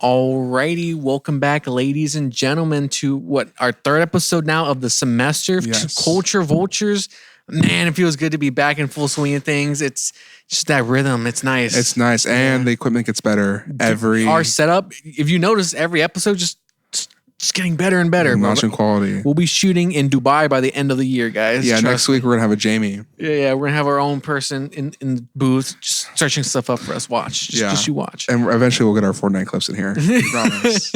Alrighty, welcome back, ladies and gentlemen, to our third episode now of the semester to Culture Vultures. Man, it feels good to be back in full swing of things. It's just that rhythm. It's nice. It's nice, and the equipment gets better our setup. If you notice, every episode just getting better and better. Notching quality. We'll be shooting in Dubai by the end of the year, guys. Yeah, next week we're gonna have a Jamie. Yeah, we're gonna have our own person in the booth, just searching stuff up for us. Watch, just you watch, and eventually we'll get our Fortnite clips in here. I promise.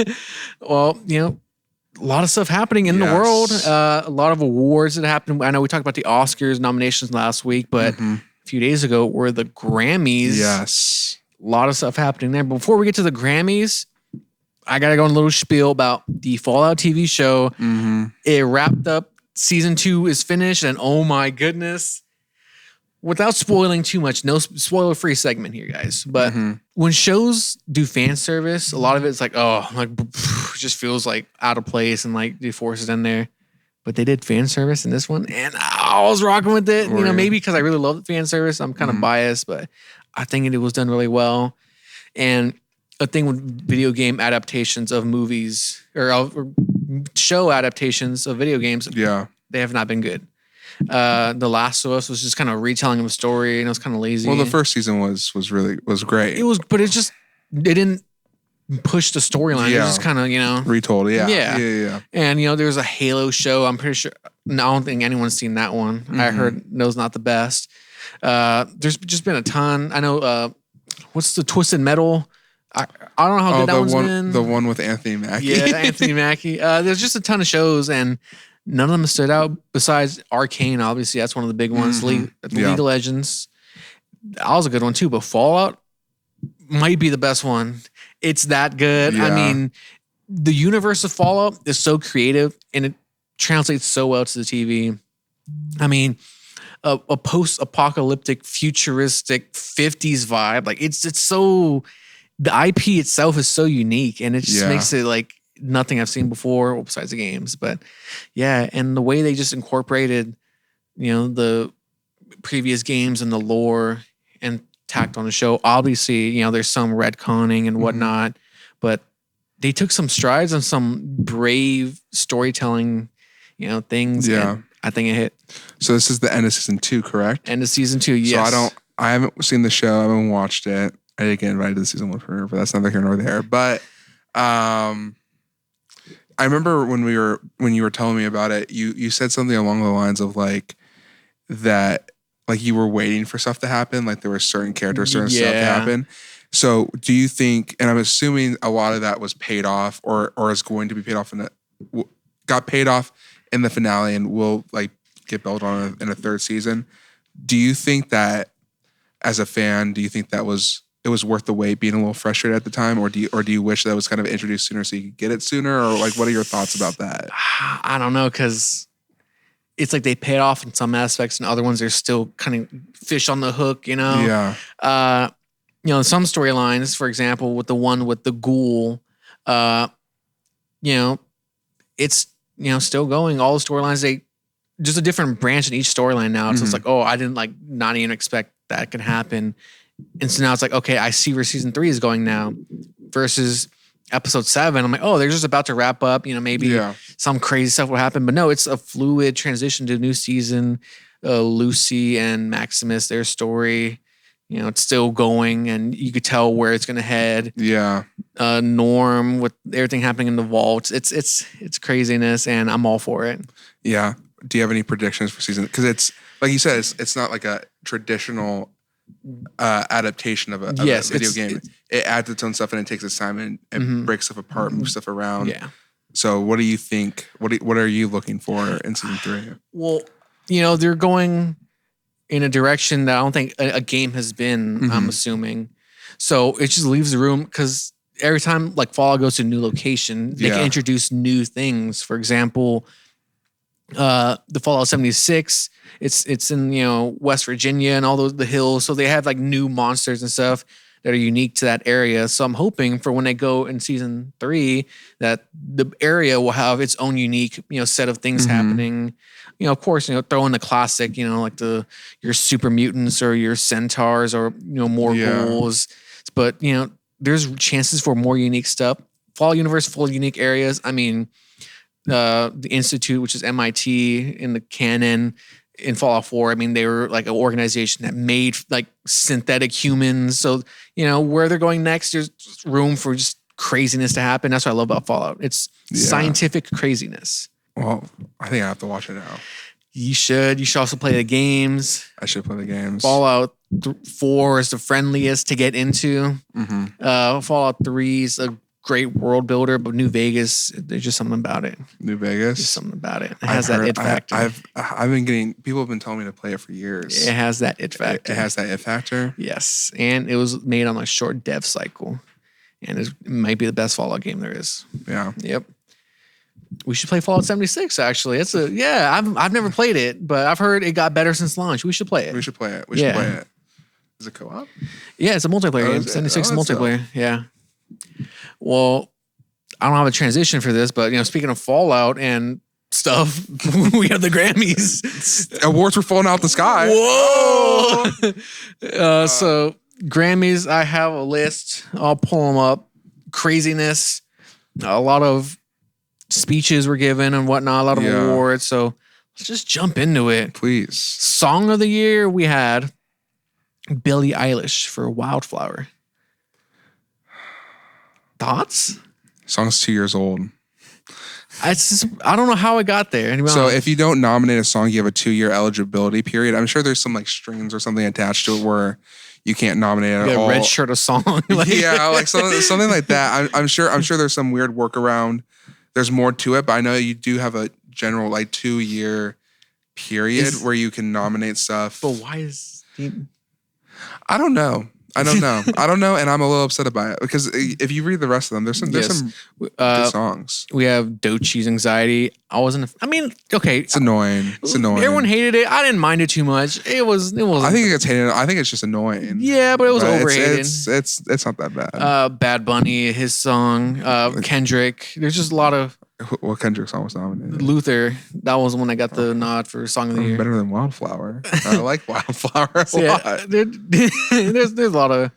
Well, a lot of stuff happening in the world. A lot of awards that happened. I know we talked about the Oscars nominations last week, but a few days ago were the Grammys. Yes, a lot of stuff happening there. But before we get to the Grammys, I gotta go on a little spiel about the Fallout TV show. It wrapped up. Season 2 is finished, and oh my goodness. Without spoiling too much, no spoiler-free segment here, guys. But when shows do fan service, a lot of it's like, just feels like out of place and like they force it in there. But they did fan service in this one, and I was rocking with it. Maybe because I really love the fan service. I'm kind of biased, but I think it was done really well. And a thing with video game adaptations of movies or show adaptations of video games, they have not been good. The Last of Us was just kind of retelling of a story, and it was kind of lazy. Well, the first season was great. It was, but it didn't push the storyline. It was just kind of retold. Yeah. And there's a Halo show. I'm pretty sure. No, I don't think anyone's seen that one. I heard that was not the best. There's just been a ton. I know. What's the Twisted Metal? I don't know how good that one's been. The one with Anthony Mackie. Yeah, Anthony Mackie. There's just a ton of shows, and none of them stood out besides Arcane. Obviously, that's one of the big ones. League of Legends. That was a good one too, but Fallout might be the best one. It's that good. Yeah. I mean, the universe of Fallout is so creative, and it translates so well to the TV. I mean, a post-apocalyptic, futuristic 50s vibe. Like it's so... The IP itself is so unique, and it just makes it like nothing I've seen before besides the games. But yeah, and the way they just incorporated, the previous games and the lore and tacked on the show. Obviously, there's some retconning and whatnot, but they took some strides on some brave storytelling, things. Yeah. I think it hit. So this is the end of season 2, correct? End of season 2, yes. So I haven't seen the show. I haven't watched it. I didn't get invited to the season 1 premiere, but that's neither here nor there. But I remember when you were telling me about it, you said something along the lines of like that, like you were waiting for stuff to happen, like there were certain characters, certain stuff to happen. So do you think? And I'm assuming a lot of that was paid off, or is going to be paid off got paid off in the finale, and will like get built on in a third season. Do you think that, as a fan, it was worth the wait, being a little frustrated at the time, or do you wish that was kind of introduced sooner so you could get it sooner, or like what are your thoughts about that? I don't know, because it's like they paid off in some aspects, and other ones are still kind of fish on the hook, Yeah. Some storylines, for example, with the one with the ghoul, it's still going. All the storylines, just a different branch in each storyline now. So it's like, I didn't not even expect that could happen. And so now it's like, okay, I see where season 3 is going now versus episode 7. I'm like, they're just about to wrap up. Maybe some crazy stuff will happen. But no, it's a fluid transition to a new season. Lucy and Maximus, their story, it's still going, and you could tell where it's going to head. Yeah. Norm with everything happening in the vault. It's craziness, and I'm all for it. Yeah. Do you have any predictions for season? Because it's, like you said, it's not like a traditional adaptation of a video game. It adds its own stuff, and it takes its time and breaks stuff apart, moves stuff around. Yeah. So what do you think? What are you looking for in season 3? Well, they're going in a direction that I don't think a game has been, I'm assuming. So it just leaves the room, because every time like Fallout goes to a new location, they can introduce new things. For example, the Fallout 76, it's in West Virginia and all the hills, so they have like new monsters and stuff that are unique to that area. So I'm hoping for when they go in season 3 that the area will have its own unique set of things happening. Of course, throw in the classic, like your super mutants or your centaurs or more ghouls. But there's chances for more unique stuff. Fallout universe full of unique areas. I mean, the Institute, which is MIT in the canon in Fallout 4. I mean, they were like an organization that made like synthetic humans. So, where they're going next, there's room for just craziness to happen. That's what I love about Fallout. It's scientific craziness. Well, I think I have to watch it now. You should. You should also play the games. I should play the games. Fallout 4 is the friendliest to get into. Mm-hmm. Fallout 3 is a great world builder, but New Vegas, there's just something about it. New Vegas? There's something about it. It has that it factor. I've been getting, people have been telling me to play it for years. It has that it factor. It has that it factor? Yes. And it was made on a short dev cycle. And it might be the best Fallout game there is. Yeah. Yep. We should play Fallout 76, actually. I've never played it, but I've heard it got better since launch. We should play it. We should play it. We should play it. Is it co-op? Yeah, it's a multiplayer game. 76 multiplayer. Yeah. Well, I don't have a transition for this, but speaking of Fallout and stuff, we have the Grammys. Awards were falling out the sky. Whoa! So Grammys, I have a list. I'll pull them up. Craziness. A lot of speeches were given and whatnot. A lot of awards. So let's just jump into it. Please. Song of the year, we had Billie Eilish for Wildflower. Thoughts? Song's 2 years old. I don't know how it got there. So if you don't nominate a song, you have a 2-year eligibility period. I'm sure there's some like strings or something attached to it where you can't nominate it at all. Red shirt a song. Like something like that. I'm sure there's some weird workaround. There's more to it, but I know you do have a general like 2-year period where you can nominate stuff. But why is I don't know. And I'm a little upset about it because if you read the rest of them, there's some good songs. We have Doechie's Anxiety. Okay. It's annoying. Everyone hated it. I didn't mind it too much. It was. I think it gets hated. I think it's just annoying. Yeah, but it was overhated. It's not that bad. Bad Bunny, his song. Kendrick. There's just a lot of. What Kendrick song was nominated? Luther. That was the one that got the nod for Song of the Year. Better than Wildflower. I like Wildflower a lot. There's a lot of.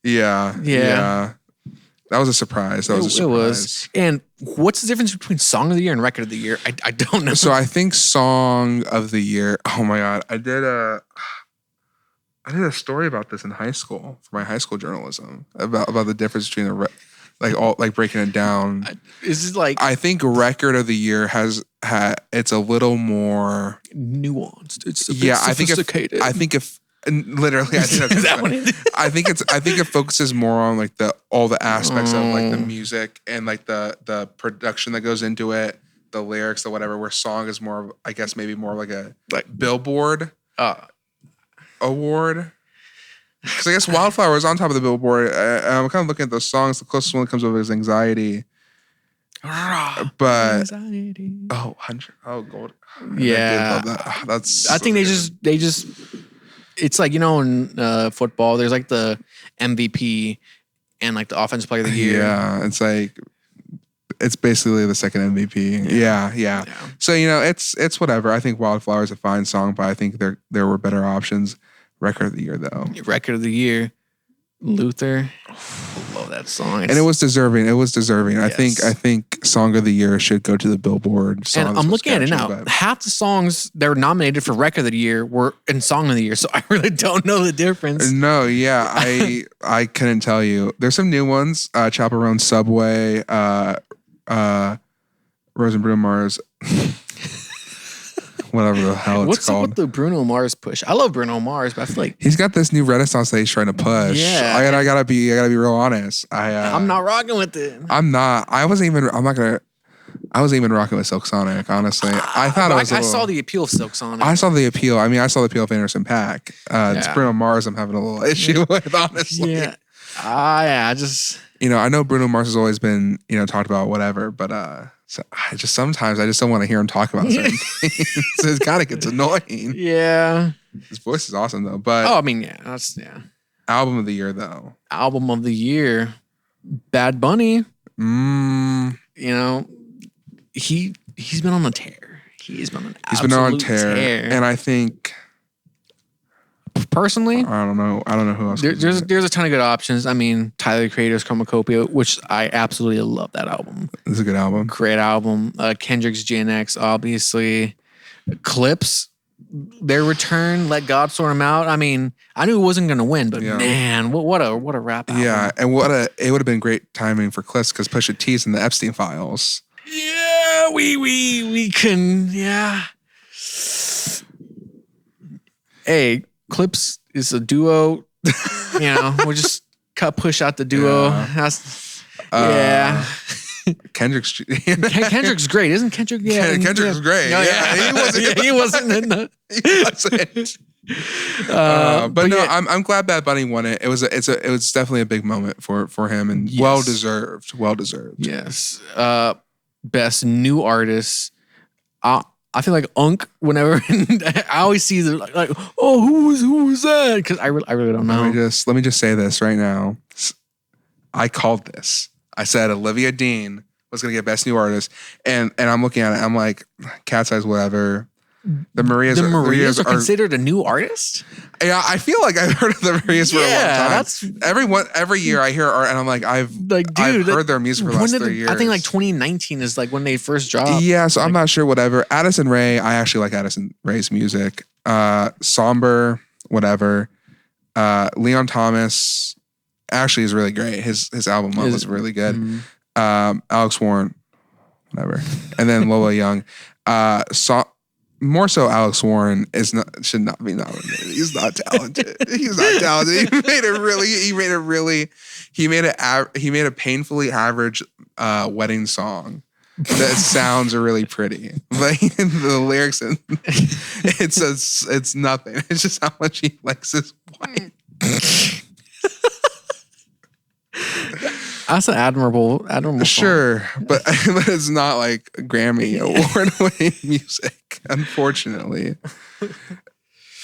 Yeah. That was a surprise. It was. And what's the difference between Song of the Year and Record of the Year? I don't know. So I think Song of the Year. Oh my God. I did a story about this in high school for my high school journalism about the difference between breaking it down. I think Record of the Year it's a little more nuanced. It's a bit sophisticated. I think it focuses more on like all the aspects of like the music and like the production that goes into it, the lyrics, the whatever. Where song is more of, I guess maybe more like a Billboard award. Because I guess Wildflower is on top of the Billboard. I'm kind of looking at those songs. The closest one that comes up is Anxiety. But Anxiety. Gold. Yeah, I think they just. It's like in football, there's like the MVP and like the offensive player of the year. Yeah, it's basically the second MVP. Yeah. So it's whatever. I think Wildflower is a fine song, but I think there were better options. Record of the Year, though. Record of the Year, Luther. I love that song. And it was deserving. Yes. I think Song of the Year should go to the Billboard. And I'm looking at it now. But half the songs that were nominated for Record of the Year were in Song of the Year, so I really don't know the difference. No, yeah, I couldn't tell you. There's some new ones. Chaperone Subway, Rose and Bruno Mars. Whatever the hell it's called. What's up with the Bruno Mars push? I love Bruno Mars, but I feel like he's got this new renaissance that he's trying to push. Yeah, I gotta be real honest. I'm not rocking with it. I'm not. I wasn't even rocking with Silk Sonic, honestly. I thought I saw the appeal of Silk Sonic. I saw the appeal. I saw the appeal of Anderson .Paak. It's Bruno Mars I'm having a little issue with, honestly. Yeah. I know Bruno Mars has always been, talked about whatever, but so sometimes I just don't want to hear him talk about certain things. It kind of gets annoying. Yeah. His voice is awesome though. But Album of the Year though. Album of the Year. Bad Bunny. He's been on a tear. He's been on a tear. And I think Personally, I don't know who else. There's a ton of good options. I mean, Tyler the Creator's Chromacopia, which I absolutely love that album. It's a good album. Great album. Kendrick's GNX, obviously. Clips, their return, Let God Sort Them Out. I mean, I knew it wasn't going to win, but man, what a rap album. Yeah, and it would have been great timing for Clips because Pusha T's in the Epstein Files. Yeah, we can, yeah. Hey, Clips is a duo. We'll just cut Push out the duo. Yeah. Kendrick's great, isn't Kendrick? Yeah, Kendrick's great. He wasn't in the. He wasn't. But no, I'm glad Bad Bunny won it. It was definitely a big moment for him and well deserved. Yes. Best new artist. I feel like Unk whenever I always see the like, oh, who's that? Because I really don't know. Let me just say this right now. I called this. I said Olivia Dean was going to get Best New Artist, and I'm looking at it. I'm like, Cat's Eyes, whatever. The Marias are considered a new artist. Yeah, I feel like I've heard of the Marias for a long time. Every year I hear art, and I'm like, I've heard their music for the last 3 years. I think like 2019 is like when they first dropped. Yeah, so I'm not sure. Whatever. Addison Rae, I actually like Addison Rae's music. Somber, whatever. Leon Thomas. Actually is really great. His album was really good. Mm-hmm. Alex Warren, whatever. And then Lola Young. More so Alex Warren should not be nominated. He's not talented. He's not talented. He made a painfully average wedding song that sounds really pretty. But the lyrics and it's nothing. It's just how much he likes his wife. That's an admirable sure song. but it's not like Grammy award-winning music, unfortunately.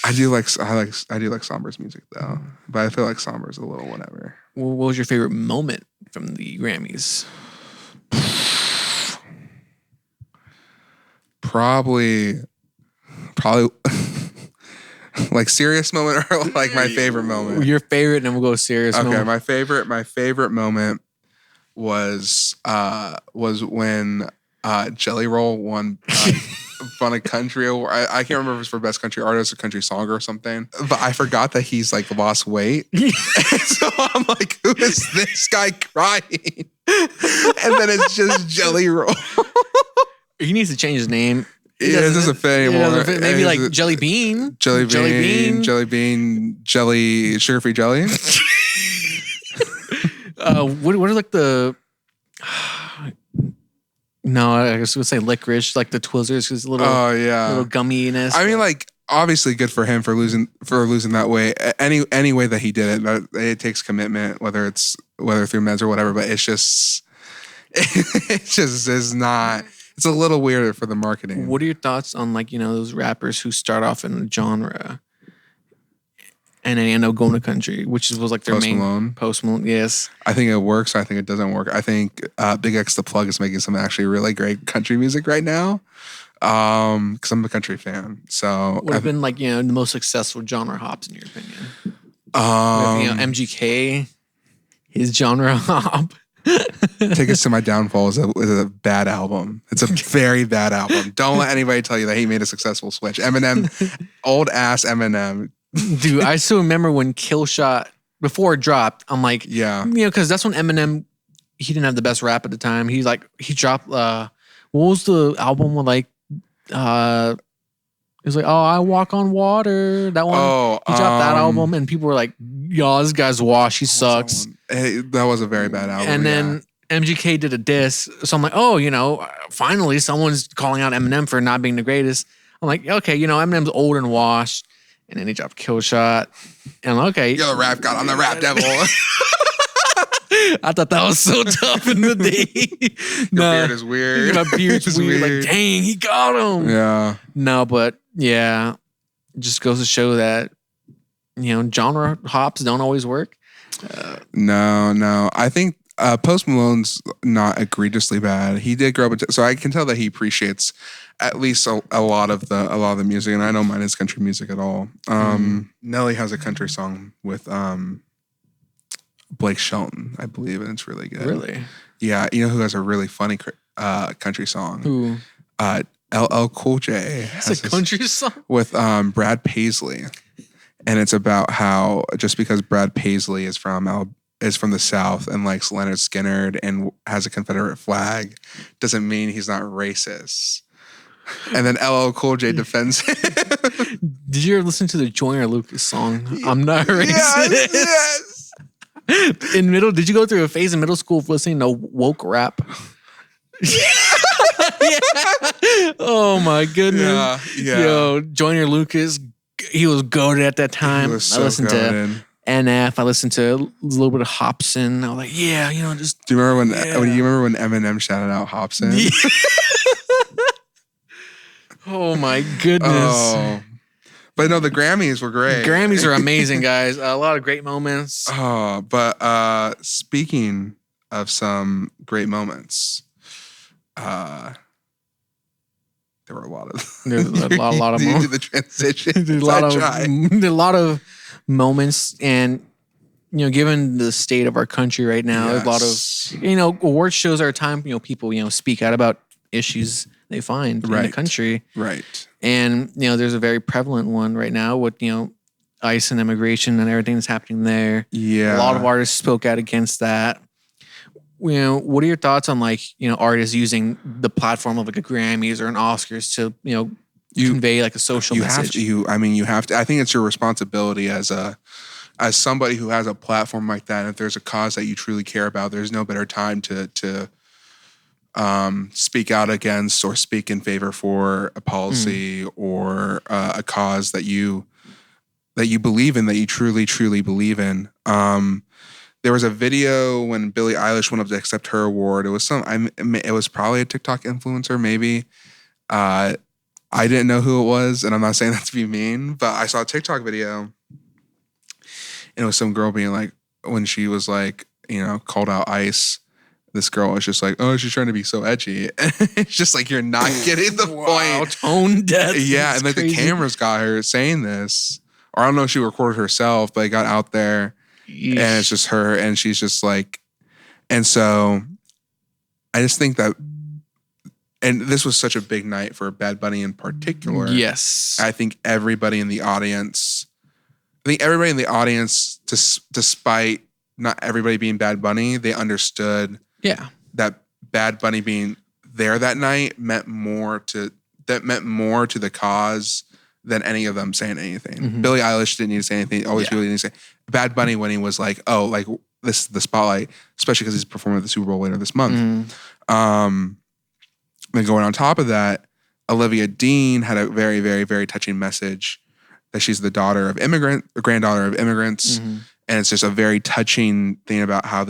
I do like Somber's music though, but I feel like Somber's a little whatever. What was your favorite moment from the Grammys? Probably like serious moment or like my favorite moment? Your favorite, and we'll go serious. Okay, moment. my favorite moment was when Jelly Roll won a country award. I can't remember if it was for best country artist or country song or something, but I forgot that he's like lost weight. So I'm like, who is this guy crying? And then it's just Jelly Roll. He needs to change his name. It doesn't fit anymore. Maybe like Jelly Bean. Jelly sugar-free jelly. What are like the? No, I was gonna say licorice, like the Twizzlers, because little gumminess. I mean, like obviously good for him for losing that weight. Any way that he did it, it takes commitment, whether through meds or whatever. But it just is not. It's a little weirder for the marketing. What are your thoughts on those rappers who start off in a genre and then end up going to country, which was like their main Post Malone? Yes. I think it works. I think it doesn't work. I think Big X The Plug is making some actually really great country music right now. Because I'm a country fan. So what have been the most successful genre hops in your opinion? MGK, his genre hop. Tickets to My Downfall is a bad album. It's a very bad album. Don't let anybody tell you that he made a successful switch. Eminem, old ass Eminem. Dude, I still remember when Kill Shot, before it dropped, I'm like, because that's when Eminem, he didn't have the best rap at the time. He dropped, what was the album with it was like, oh, I Walk on Water. That one. Oh, he dropped that album, and people were like, yo, this guy's washed. He sucks. That was a very bad album. And then MGK did a diss. So I'm like, oh, finally someone's calling out Eminem for not being the greatest. I'm like, okay, Eminem's old and washed. And then he dropped Kill Shot. And I'm like, okay. You're the rap god. I'm the rap devil. I thought that was so tough in the day. Your beard is weird. My beard's weird. Like, dang, he got him. Yeah. No, but yeah, it just goes to show that, genre hops don't always work. No. I think Post Malone's not egregiously bad. He did grow up, so I can tell that he appreciates at least a lot of the music. And I don't mind his country music at all. Nelly has a country song with Blake Shelton, I believe, and it's really good. Really? Yeah, you know who has a really funny country song? Who? LL Cool J. It's a country song with Brad Paisley, and it's about how just because Brad Paisley is from the South and likes Leonard Skinner and has a Confederate flag, doesn't mean he's not racist. And then LL Cool J defends him. Did you ever listen to the Joyner Lucas song? I'm not racist. Yes. Did you go through a phase in middle school of listening to woke rap? Yeah. Oh my goodness. Yeah. Yo, Joyner Lucas, he was goated at that time. He was so I listened goated. to NF. I listened to a little bit of Hobson. I was like, yeah, just. Do you remember when Eminem shouted out Hobson? Yeah. Oh my goodness. Oh. But no, the Grammys were great. Grammys are amazing, guys. A lot of great moments. Oh, but speaking of some great moments, there were a lot of. There's a lot of moments. Do the transition. There's a lot of moments, and given the state of our country right now, there's a lot of award shows are a time people speak out about issues they find in the country. Right. And, there's a very prevalent one right now with, ICE and immigration and everything that's happening there. Yeah. A lot of artists spoke out against that. What are your thoughts on artists using the platform of like a Grammys or an Oscars to, convey like a social message? You have to. I think it's your responsibility as somebody who has a platform like that. And if there's a cause that you truly care about, there's no better time to speak out against or speak in favor for a policy or a cause that you believe in, that you truly believe in. There was a video when Billie Eilish went up to accept her award. It was probably a TikTok influencer, maybe. I didn't know who it was, and I'm not saying that to be mean, but I saw a TikTok video, and it was some girl being like, when she was like, called out ICE. This girl was just like, oh, she's trying to be so edgy. It's just like, you're not getting the point. Tone deaf. Yeah, and like the cameras got her saying this. Or I don't know if she recorded herself, but it got out there. Yeesh. And it's just her. And she's just like, and so I just think that, and this was such a big night for Bad Bunny in particular. Yes. I think everybody in the audience, despite not everybody being Bad Bunny, they understood that Bad Bunny being there that night meant more to the cause than any of them saying anything. Mm-hmm. Billie Eilish didn't need to say anything. Always people didn't say. Bad Bunny, when he was like, oh, like this is the spotlight, especially because he's performing at the Super Bowl later this month. Then going on top of that, Olivia Dean had a very, very, very touching message that she's the granddaughter of immigrants. Mm-hmm. And it's just a very touching thing about how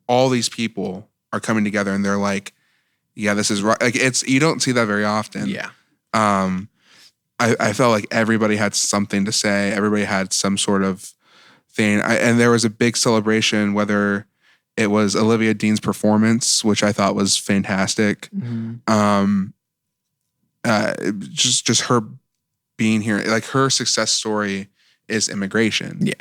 all these people are coming together, and they're like, yeah, this is right. Like you don't see that very often. Yeah. I felt like everybody had something to say. Everybody had some sort of thing. And there was a big celebration, whether it was Olivia Dean's performance, which I thought was fantastic. Mm-hmm. Just her being here, like her success story is immigration. Yeah.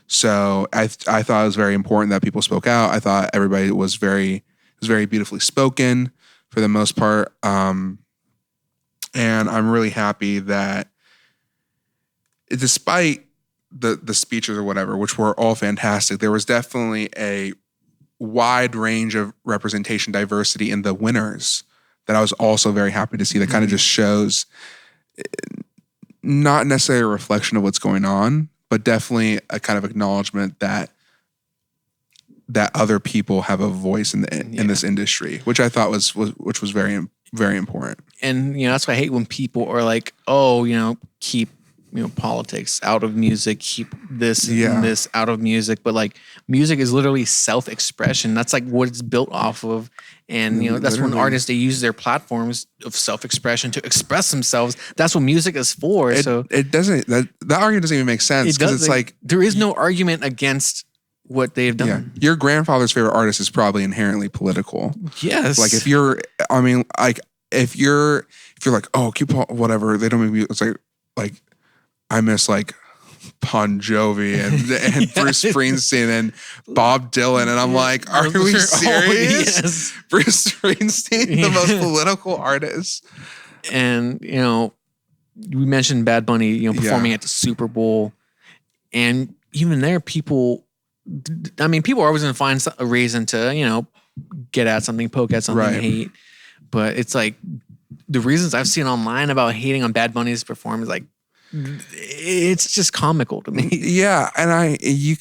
So I thought it was very important that people spoke out. I thought everybody was very beautifully spoken for the most part. And I'm really happy that despite the speeches or whatever, which were all fantastic, there was definitely a wide range of representation, diversity in the winners that I was also very happy to see. That kind of just shows not necessarily a reflection of what's going on, but definitely a kind of acknowledgement that other people have a voice in this industry, which I thought was very, very important. And that's why I hate when people are like, oh, keep politics out of music, keep this and this out of music. But like music is literally self-expression. That's like what it's built off of. And that's when artists, they use their platforms of self-expression to express themselves. That's what music is for. So it doesn't, that argument doesn't even make sense, because it's like there is no argument against what they've done. Your grandfather's favorite artist is probably inherently political. Yes. Like if you're like, oh, keep whatever, they don't make me. It's like I miss like Bon Jovi and Bruce Springsteen and Bob Dylan, and I'm like, are we serious? Yes. Bruce Springsteen, the most political artist. And we mentioned Bad Bunny, performing at the Super Bowl, and even there, people are always going to find a reason to, get at something, poke at something, hate. But it's like the reasons I've seen online about hating on Bad Bunny's performance, like it's just comical to me. Yeah, and you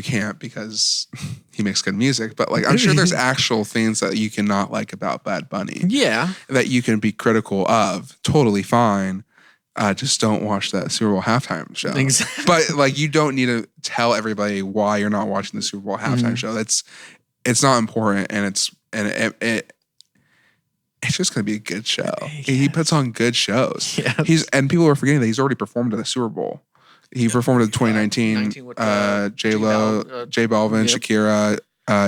can't because he makes good music, but like I'm sure there's actual things that you cannot like about Bad Bunny. Yeah. That you can be critical of. Totally fine. Just don't watch that Super Bowl halftime show. Exactly. But like you don't need to tell everybody why you're not watching the Super Bowl halftime show. It's not important, and it's just gonna be a good show. Yeah. He puts on good shows. Yeah. And people are forgetting that he's already performed at the Super Bowl. He performed at the 2019 J-Lo, J Balvin, Shakira,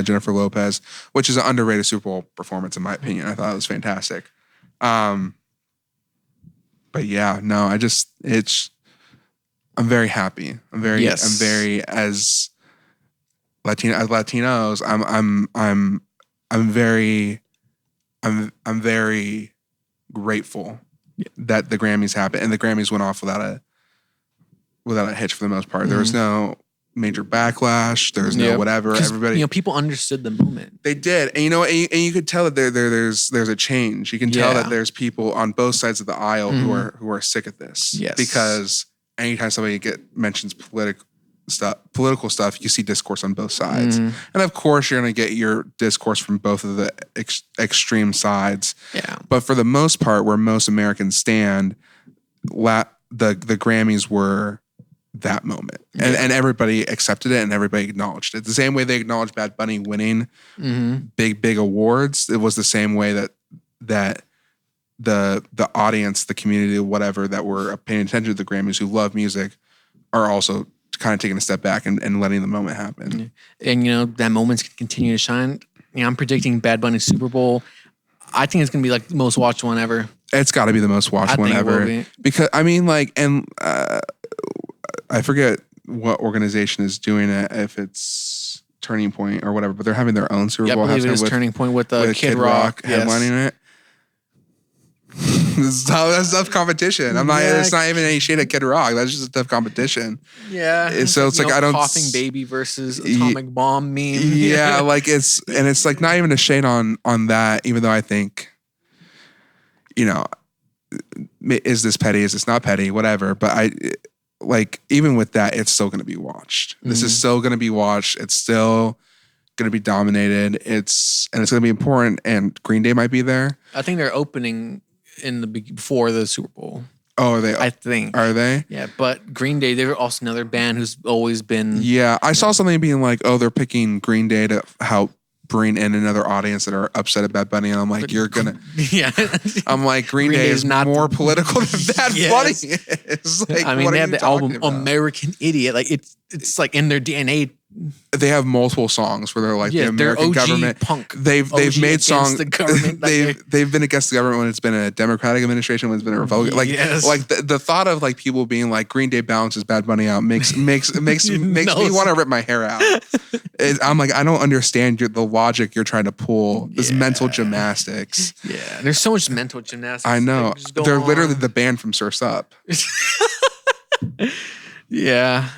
Jennifer Lopez, which is an underrated Super Bowl performance in my opinion. I thought it was fantastic. But yeah, no, I'm very happy. I'm very as Latinos, I'm very grateful that the Grammys happened, and the Grammys went off without a hitch for the most part. There was no major backlash. There was no whatever. Everybody, people understood the moment. They did, and you could tell that there's a change. You can tell that there's people on both sides of the aisle who are sick of this. Yes, because anytime somebody mentions political stuff, you see discourse on both sides, and of course you're going to get your discourse from both of the extreme sides. Yeah, but for the most part, where most Americans stand, the Grammys were that moment, and everybody accepted it and everybody acknowledged it. The same way they acknowledged Bad Bunny winning big awards, it was the same way that the audience, the community, whatever, that were paying attention to the Grammys, who love music, are also kind of taking a step back and letting the moment happen. And that moment's going to continue to shine. I'm predicting Bad Bunny Super Bowl. I think it's going to be like the most watched one ever. It's got to be the most watched one ever. Because I forget what organization is doing it, if it's Turning Point or whatever, but they're having their own Super Bowl. I believe it is Turning Point with Kid Rock headlining it. That's tough competition. It's not even any shade at Kid Rock. That's just a tough competition. Yeah. So it's like I don't coughing baby versus atomic bomb meme. Yeah, like it's like not even a shade on that, even though I think, is this petty? Is this not petty? Whatever. But even with that, it's still going to be watched. This is still going to be watched. It's still going to be dominated. It's going to be important. And Green Day might be there. I think they're opening before the Super Bowl. Oh, are they? I think. Are they? Yeah, but Green Day, they're also another band who's always been. Yeah, I saw something being like, oh, they're picking Green Day to help bring in another audience that are upset about Bunny, and I'm like, you're gonna. Yeah. I'm like, Green Day is not more political than Bad Bunny is. Like, they have the album American Idiot. Like it's like in their DNA. They have multiple songs where they're like the American government. Punk. They've made songs. The government. They've been against the government when it's been a Democratic administration, when it's been a Republican. Like the thought of like people being like Green Day balances Bad Bunny out makes me want to rip my hair out. I'm like, I don't understand the logic you're trying to pull. This mental gymnastics. Yeah, there's so much mental gymnastics. I know. They're literally the band from Surf's Up. Yeah,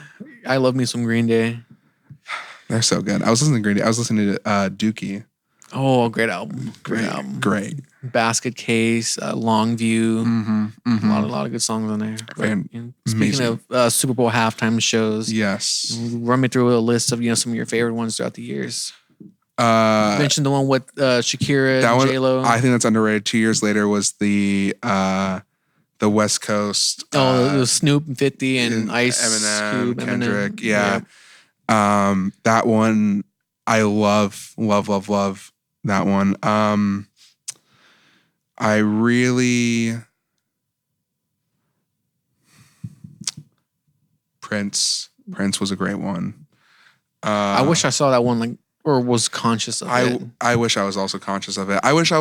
I love me some Green Day. They're so good. I was listening to Green Day. I was listening to Dookie. Oh, great album. Great album. Great. Basket Case, Longview. A lot of good songs on there. Speaking of Super Bowl halftime shows. Yes. Run me through a list of some of your favorite ones throughout the years. You mentioned the one with Shakira and J-Lo. I think that's underrated. 2 years later was the West Coast. The Snoop and 50 and Ice. Eminem, Kendrick. Yeah. That one, I love that one. I really Prince Prince was a great one. I wish I saw that one, like, or was conscious of it. I wish I was also conscious of it. I wish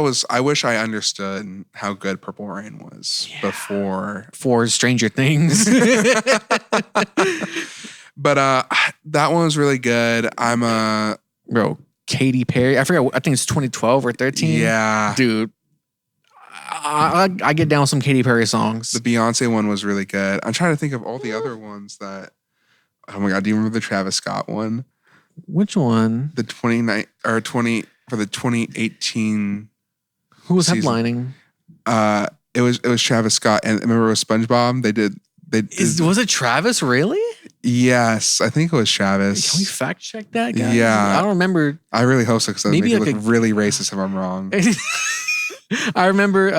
I understood how good Purple Rain was before Stranger Things. But that one was really good. Bro, Katy Perry. I forgot. I think it's 2012 or 13. Yeah, dude. I get down with some Katy Perry songs. The Beyonce one was really good. I'm trying to think of all the other ones that. Oh my god! Do you remember the Travis Scott one? Which one? The 2018. Who was season. headlining? It was Travis Scott, and remember it was SpongeBob. Was it Travis really? Yes, I think it was Travis. Can we fact check that, guys? Yeah, I don't remember. I really hope so because that makes it look really racist if I'm wrong. I remember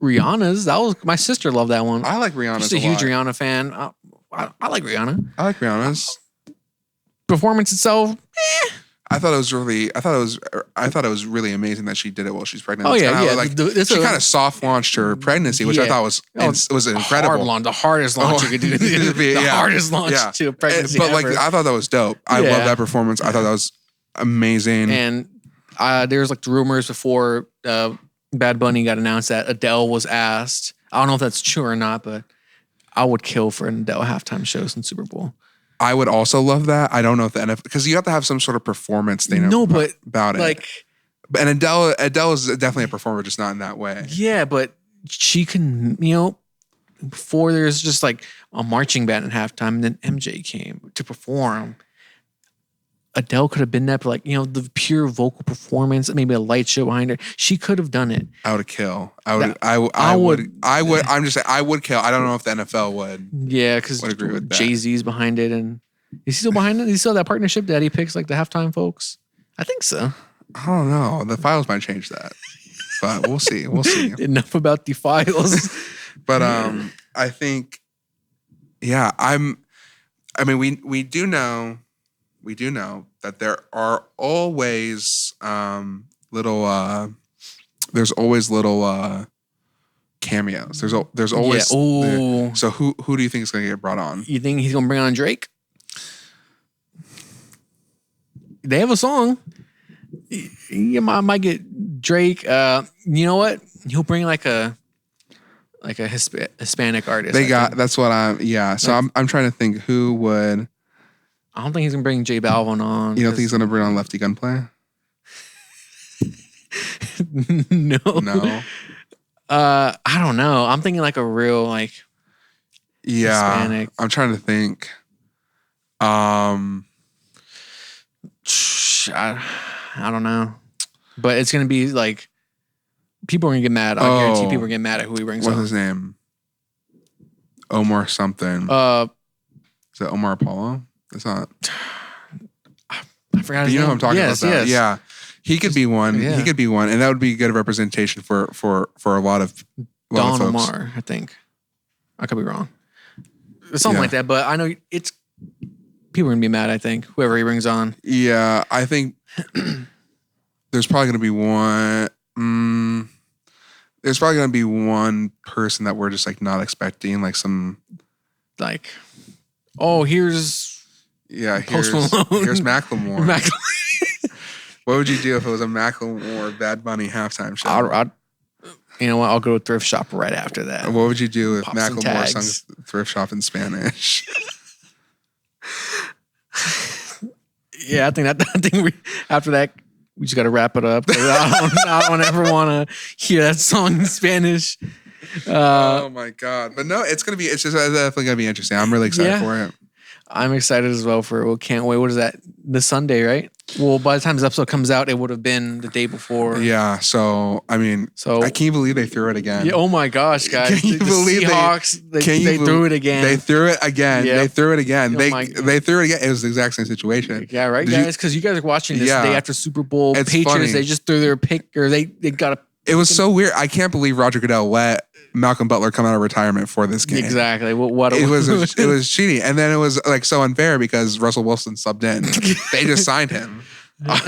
Rihanna's. That was my sister loved that one. I like Rihanna's. She's a huge Rihanna fan. I like Rihanna. I like Rihanna's performance itself. I thought it was really amazing that she did it while she's pregnant. Oh, she kind of soft launched her pregnancy, which I thought was incredible. The hardest launch you could do. The hardest launch to a pregnancy. But ever. I thought that was dope. I love that performance. I thought that was amazing. And there's like the rumors before Bad Bunny got announced that Adele was asked. I don't know if that's true or not, but I would kill for an Adele halftime show in Super Bowl. I would also love that. I don't know if the NFL, because you have to have some sort of performance thing about it. Like, and Adele is definitely a performer, just not in that way. Yeah, but she can, before there's just like a marching band at halftime, and then MJ came to perform. Adele could have been that, but like, the pure vocal performance, maybe a light show behind her. She could have done it. I would kill. I would kill. I don't know if the NFL would. Yeah, because Jay-Z's behind it, and is he still behind it? Is he still that partnership that he picks like the halftime folks? I think so. I don't know. The files might change that, but we'll see. We'll see. Enough about the files. But I think, yeah, we do know that there are always little cameos. There's always so who do you think is going to get brought on? You think he's going to bring on Drake? They have a song. You might get Drake. You know what? He'll bring like a Hispanic artist. That's what I'm. Yeah. So I'm trying to think who would. I don't think he's gonna bring J Balvin on. You don't think he's gonna bring on Lefty Gunplay? No. I don't know. I'm thinking like a real Hispanic. I'm trying to think. I don't know, but it's gonna be like people are gonna get mad. I guarantee people are gonna get mad at who he brings on. What's his name? Omar something. Is that Omar Apollo? It's not. I forgot his name. You know who I'm talking about. Yes. Yeah. He could be one. Yeah. He could be one. And that would be good representation for a lot of Don folks. Omar, I think. I could be wrong. Something like that, but I know it's people are gonna be mad, I think, whoever he brings on. Yeah, I think there's probably gonna be one there's probably gonna be one person that we're just like not expecting, like some here's Macklemore. What would you do if it was a Macklemore Bad Bunny halftime show? You know what? I'll go to Thrift Shop right after that. What would you do if Macklemore sung Thrift Shop in Spanish? Yeah, I think after that we just got to wrap it up. I don't ever want to hear that song in Spanish. Oh my god! But no, it's definitely gonna be interesting. I'm really excited for it. I'm excited as well for it. Well, can't wait. What is that? This Sunday, right? Well, by the time this episode comes out, it would have been the day before. Yeah. So, I can't believe they threw it again. Yeah, oh my gosh, guys. Can you believe Seahawks, they threw it again. They threw it again. Yep. They threw it again. They threw it again. It was the exact same situation. Yeah, right, guys? Because you guys are watching this day after Super Bowl. It's Patriots, funny. they just threw their pick, or they got a... It was so weird. I can't believe Roger Goodell let Malcolm Butler come out of retirement for this game. Exactly. It was cheating. And then it was so unfair because Russell Wilson subbed in. They just signed him. All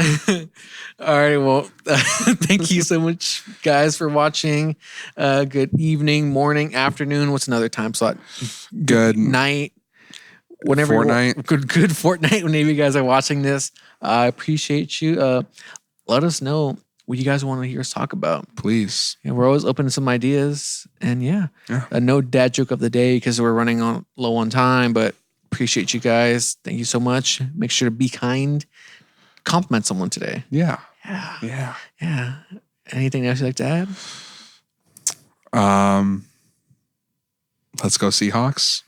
right. Well, thank you so much, guys, for watching. Good evening, morning, afternoon. What's another time slot? Good night. whenever Fortnite. good Fortnite. Whenever you guys are watching this, I appreciate you. Let us know what you guys want to hear us talk about. Please. Yeah, we're always open to some ideas. And no dad joke of the day because we're running on low on time, but appreciate you guys. Thank you so much. Make sure to be kind. Compliment someone today. Yeah. Anything else you'd like to add? Let's go Seahawks.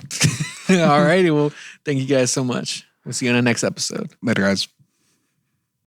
All righty. Well, thank you guys so much. We'll see you on the next episode. Later, guys.